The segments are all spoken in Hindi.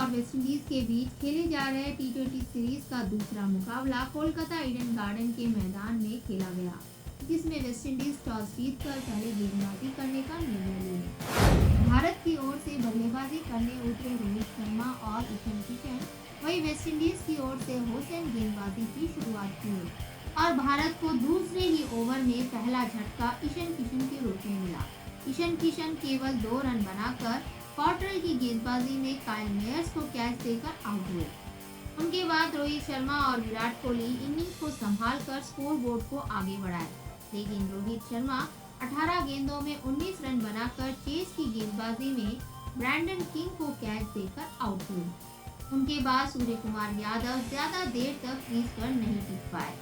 वेस्टइंडीज के बीच खेले जा रहे टी20 सीरीज का दूसरा मुकाबला कोलकाता ईडन गार्डन के मैदान में खेला गया, जिसमें वेस्टइंडीज टॉस जीतकर पहले गेंदबाजी करने का निर्णय लिए। भारत की ओर से बल्लेबाजी करने उतरे रोहित शर्मा और ईशान किशन, वहीं वेस्टइंडीज की ओर से हुसैन गेंदबाजी की शुरुआत की और भारत को दूसरे ही ओवर में पहला झटका ईशान किशन के रूप में मिला। ईशान किशन केवल 2 रन बनाकर कॉटरल की गेंदबाजी में काइल मेयर्स को कैच देकर आउट हुए। उनके बाद रोहित शर्मा और विराट कोहली इनिंग्स को संभालकर स्कोर बोर्ड को आगे बढ़ाए, लेकिन रोहित शर्मा 18 गेंदों में 19 रन बनाकर चेस की गेंदबाजी में ब्रैंडन किंग को कैच देकर आउट हुए। उनके बाद सूर्य कुमार यादव ज्यादा देर तक क्रीज पर नहीं टिक पाए।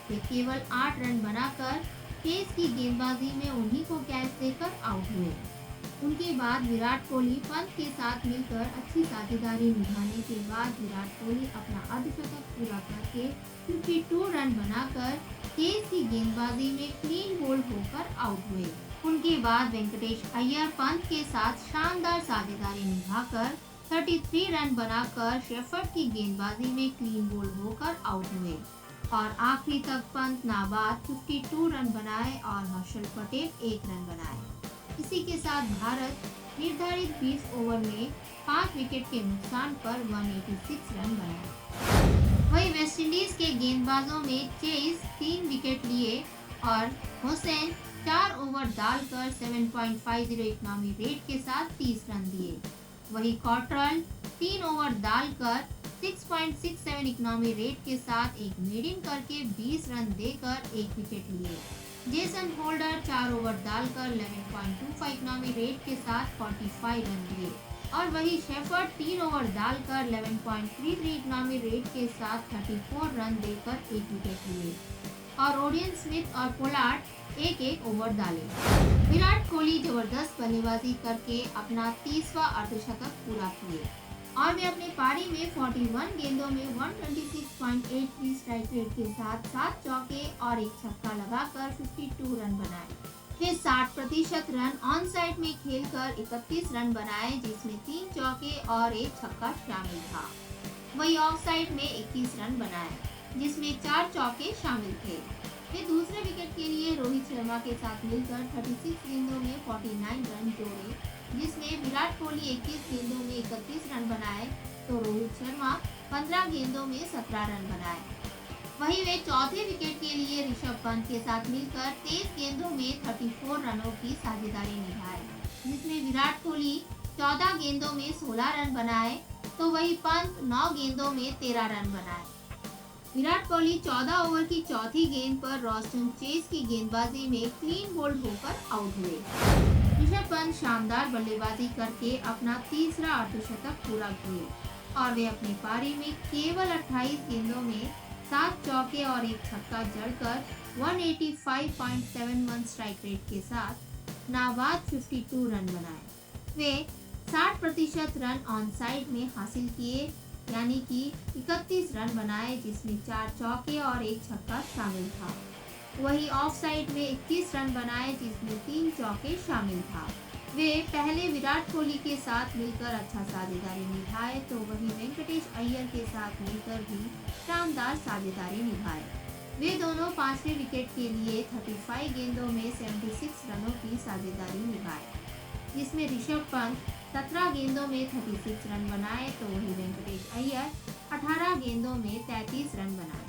वे केवल 8 रन बनाकर चेस की गेंदबाजी में उन्हीं को कैच देकर आउट हुए। उनके बाद विराट कोहली पंत के साथ मिलकर अच्छी साझेदारी निभाने के बाद विराट कोहली अपना अर्धशतक पूरा करके 52 रन बनाकर चेस की गेंदबाजी में क्लीन बोल्ड होकर आउट हुए। उनके बाद वेंकटेश अय्यर पंत के साथ शानदार साझेदारी निभाकर 33 रन बनाकर शेफर्ड की गेंदबाजी में क्लीन बोल्ड होकर आउट हुए और आखिरी तक पंत नाबाद 52 रन बनाए और हर्षल पटेल 1 रन बनाए। इसी के साथ भारत निर्धारित 20 ओवर में 5 विकेट के नुकसान पर 186 रन बनाए। वहीं वेस्टइंडीज के गेंदबाजों में चेस 3 विकेट लिए और हुसैन 4 ओवर डालकर 7.50 इकनॉमी रेट के साथ 30 रन दिए। वहीं कॉटरल 3 ओवर डालकर 6.67 इकनॉमी रेट के साथ एक मेडिन करके 20 रन देकर 1 विकेट लिए। जेसन होल्डर 4 ओवर डालकर 11.25 इकनॉमी रेट के साथ 45 रन दिए और वही शेफर्ड 3 ओवर डालकर 11.33 इकनॉमी रेट के साथ 34 रन देकर 1 विकेट लिए और ओडियन स्मिथ और पोलार्ड एक ओवर डाले। विराट कोहली जबरदस्त बल्लेबाजी करके अपना 30वां अर्धशतक पूरा किए और वे अपने पारी में 41 गेंदों में 126.83 स्ट्राइक रेट के साथ 7 चौके और 1 छक्का लगाकर 52 रन बनाए। वे 60% रन ऑन साइड में खेलकर 31 रन बनाए, जिसमें 3 चौके और 1 छक्का शामिल था। वही ऑफ साइड में 21 रन बनाए, जिसमें 4 चौके शामिल थे। वे दूसरे विकेट के लिए रोहित शर्मा के साथ मिलकर 36 गेंदों में 49 रन जोड़े, जिसमें विराट कोहली 21 गेंदों में 31 रन बनाए तो रोहित शर्मा 15 गेंदों में 17 रन बनाए। वहीं वे चौथे विकेट के लिए ऋषभ पंत के साथ मिलकर 23 गेंदों में 34 रनों की साझेदारी निभाए, जिसमें विराट कोहली 14 गेंदों में 16 रन बनाए तो वही पंत 9 गेंदों में 13 रन बनाए। विराट कोहली 14 ओवर की चौथी गेंद पर रॉस्टन चेस की गेंदबाजी में क्लीन बोल्ड होकर आउट हुए। ऋषभ पंत शानदार बल्लेबाजी करके अपना 3रा अर्धशतक पूरा किए और वे अपनी पारी में केवल 28 गेंदों में 7 चौके और 1 छक्का जड़कर 185.71 स्ट्राइक रेट के साथ नाबाद 52 रन बनाए। वे 60% रन ऑन साइड में हासिल किए, यानी कि 31 रन बनाए, जिसमें 4 चौके और 1 छक्का शामिल था। वही ऑफ साइड में 21 रन बनाए, जिसमें 3 चौके शामिल था। वे पहले विराट कोहली के साथ मिलकर अच्छा साझेदारी निभाए तो वही वेंकटेश अय्यर के साथ मिलकर भी शानदार साझेदारी निभाए। वे दोनों 5वें विकेट के लिए 35 गेंदों में 76 रनों की साझेदारी निभाए, जिसमें ऋषभ पंत 17 गेंदों में 36 रन बनाए तो वही वेंकटेश अय्यर 18 गेंदों में 33 रन बनाए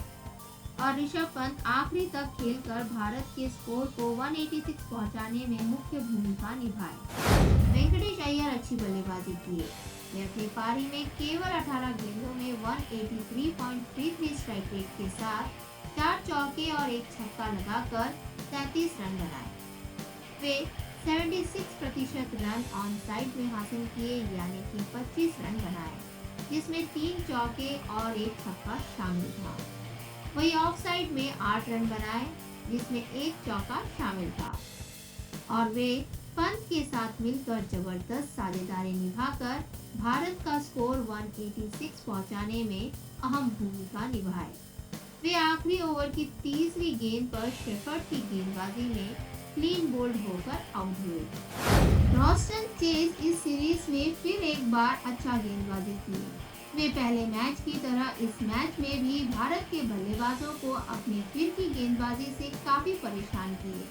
और ऋषभ पंत आखिरी तक खेलकर भारत के स्कोर को 186 पहुंचाने में मुख्य भूमिका निभाए। वेंकटेश अय्यर अच्छी बल्लेबाजी किए। वे अपनी पारी में केवल 18 गेंदों में 183.33 स्ट्राइक रेट के साथ 4 चौके और 1 छक्का लगाकर 33 रन बनाए। वे 76% रन ऑन साइड में हासिल किए, यानी कि 25 रन बनाए, जिसमें 3 चौके और 1 छक्का शामिल था। वही ऑफ साइड में 8 रन बनाए, जिसमें 1 चौका शामिल था और वे पंत के साथ मिलकर जबरदस्त साझेदारी निभाकर भारत का स्कोर 186 पहुंचाने में अहम भूमिका निभाए। वे आखिरी ओवर की 3री गेंद पर शेफर्ड की गेंदबाजी में क्लीन बोल्ड होकर आउट हुए। रॉस्टन चेज इस सीरीज में फिर एक बार अच्छा गेंदबाजी की वे पहले मैच की तरह इस मैच में भी भारत के बल्लेबाजों को अपनी फिरकी गेंदबाजी से काफी परेशान किए।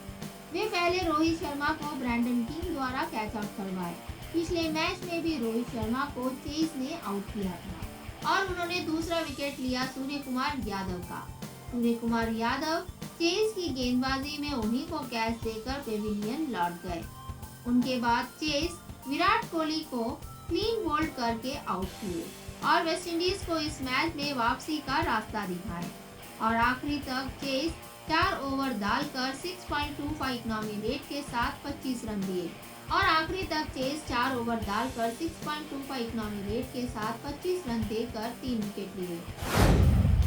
वे पहले रोहित शर्मा को ब्रैंडन किंग द्वारा कैच आउट करवाए। पिछले मैच में भी रोहित शर्मा को चेज ने आउट किया था और उन्होंने दूसरा विकेट लिया सूर्य कुमार यादव का। सूर्य कुमार यादव चेज की गेंदबाजी में उन्हीं को कैच देकर पेविलियन लौट गए। उनके बाद चेज विराट कोहली को क्लीन बोल्ड करके आउट किए और वेस्टइंडीज को इस मैच में वापसी का रास्ता दिखाए और आखिरी तक चेज 4 ओवर डालकर 6.25 इकनॉमी रेट के साथ 25 रन दिए और आखिरी तक चेज 4 ओवर डालकर 6.25 इकनॉमी रेट के साथ 25 रन देकर 3 विकेट लिए।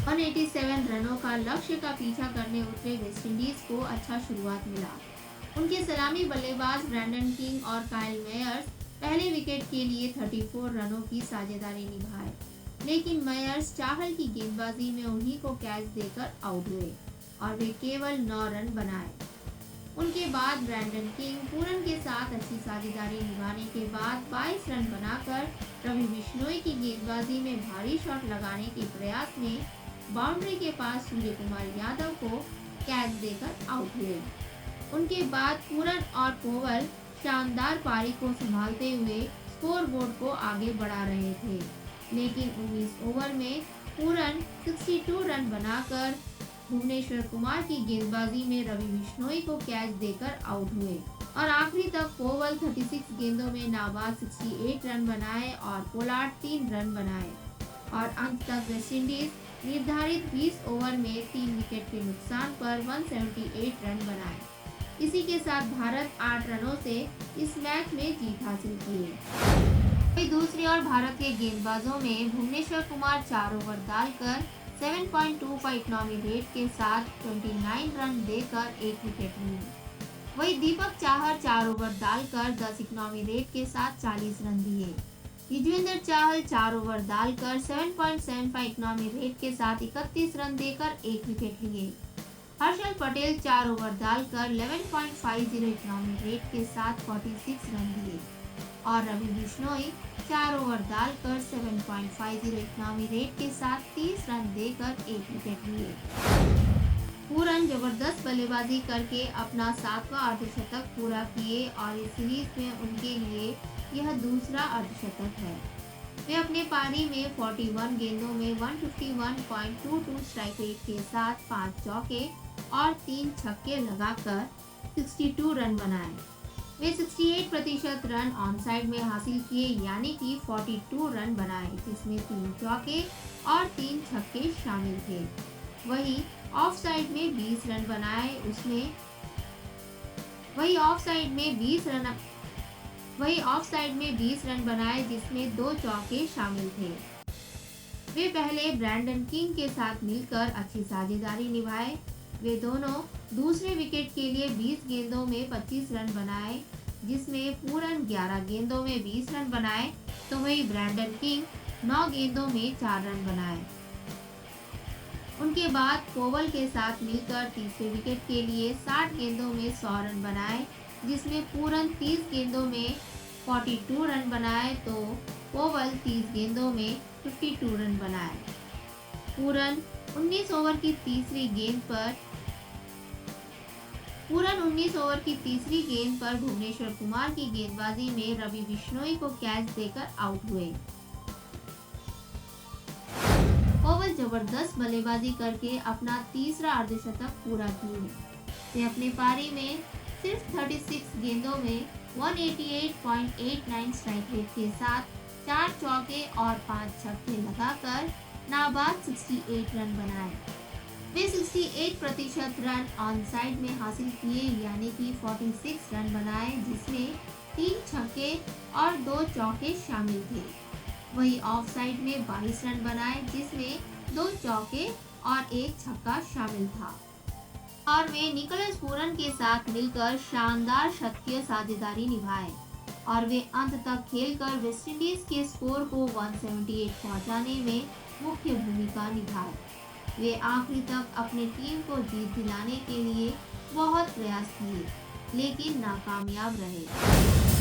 187 रनों का लक्ष्य का पीछा करने उतरे वेस्टइंडीज को अच्छा शुरुआत मिला। उनके सलामी बल्लेबाज ब्रैंडन किंग और काइल मेयर्स पहले विकेट के लिए 34 रनों की साझेदारी निभाए, लेकिन मेयर्स चाहल की गेंदबाजी में उन्हीं को कैच देकर आउट हुए और वे केवल 9 रन बनाए। उनके बाद ब्रैंडन किंग पूरन के साथ अच्छी साझेदारी निभाने के बाद 22 रन बनाकर रवि बिश्नोई की गेंदबाजी में भारी शॉट लगाने के प्रयास में बाउंड्री के पास सूर्य कुमार यादव को कैच देकर आउट हुए। उनके बाद पूरन और पोवल शानदार पारी को संभालते हुए स्कोरबोर्ड को आगे बढ़ा रहे थे, लेकिन 19 ओवर में पूरन 62 रन बनाकर भुवनेश्वर कुमार की गेंदबाजी में रवि बिश्नोई को कैच देकर आउट हुए और आखिरी तक पोवल 36 गेंदों में नाबाद 68 रन बनाए और पोलार्ड 3 रन बनाए और अंत तक वेस्टइंडीज निर्धारित 20 ओवर में 3 विकेट के नुकसान पर 178 रन बनाए। इसी के साथ भारत 8 रनों से इस मैच में जीत हासिल किए। वहीं दूसरी ओर भारत के गेंदबाजों में भुवनेश्वर कुमार 4 ओवर डालकर 7.25 इकनॉमी रेट के साथ 29 रन देकर 1 विकेट लिए। वहीं दीपक चाहर 4 ओवर डालकर 10 इकनॉमी रेट के साथ 40 रन दिए। युजवेंद्र चाहल 4 ओवर डालकर 7.75 इकनॉमी रेट के साथ 31 रन देकर 1 विकेट लिए। हर्षल पटेल 4 ओवर डालकर 11.50 इकनॉमी रेट के साथ 46 रन दिए और रवि बिश्नोई 4 ओवर डालकर 7.50 इकनॉमी रेट के साथ 30 रन देकर 1 विकेट लिए। पूरन जबरदस्त बल्लेबाजी करके अपना 7वां अर्धशतक पूरा किए और इस सीरीज में उनके लिए यह दूसरा अर्धशतक है। वे अपने पारी में 41 गेंदों में 151.22 स्ट्राइक रेट के साथ 5 चौके और 3 छक्के लगाकर 62 रन बनाए। वे 68% रन ऑनसाइड में हासिल किए, यानी कि 42 रन बनाए, जिसमें 3 चौके और 3 छक्के शामिल थे। वहीं ऑफ साइड में 20 रन बनाए बनाए जिसमें 2 चौके शामिल थे। वे पहले ब्रैंडन किंग के साथ मिलकर अच्छी साझेदारी निभाए। वे दोनों दूसरे विकेट के लिए 20 गेंदों में 25 रन बनाए, जिसमें पूरन 11 गेंदों में 20 रन बनाए, तो वहीं ब्रैंडन किंग 9 गेंदों में 4 रन बनाए। उनके बाद पोवल के साथ मिलकर तीसरे विकेट के लिए 60 गेंदों में 100 रन बनाए, जिसमें पूरन 30 गेंदों में 42 रन बनाए, तो पोवल 30 गेंदों में 52 रन बनाए। पूरन 19 ओवर की तीसरी गेंद पर भुवनेश्वर कुमार की गेंदबाजी में रवि बिश्नोई को कैच देकर आउट हुए। पोवल जबरदस्त बल्लेबाजी करके अपना तीसरा अर्धशतक पूरा किए। वे अपने पारी में सिर्फ 36 गेंदों में 188.89 स्ट्राइक रेट के साथ 4 चौके और 5 छक्के लगाकर नाबाद 68 रन बनाए। वे 68% रन ऑन साइड में हासिल किए, यानी कि 46 रन बनाए, जिसमें 3 छक्के और 2 चौके शामिल थे। वहीं ऑफ साइड में 22 रन बनाए, जिसमें 2 चौके और 1 छक्का शामिल था और वे निकोलस पूरन के साथ मिलकर शानदार शतकीय साझेदारी निभाए और वे अंत तक खेलकर वेस्टइंडीज के स्कोर को 178 पहुंचाने में मुख्य भूमिका निभाई। वे आखिरी तक अपनी टीम को जीत दिलाने के लिए बहुत प्रयास किए, लेकिन नाकामयाब रहे।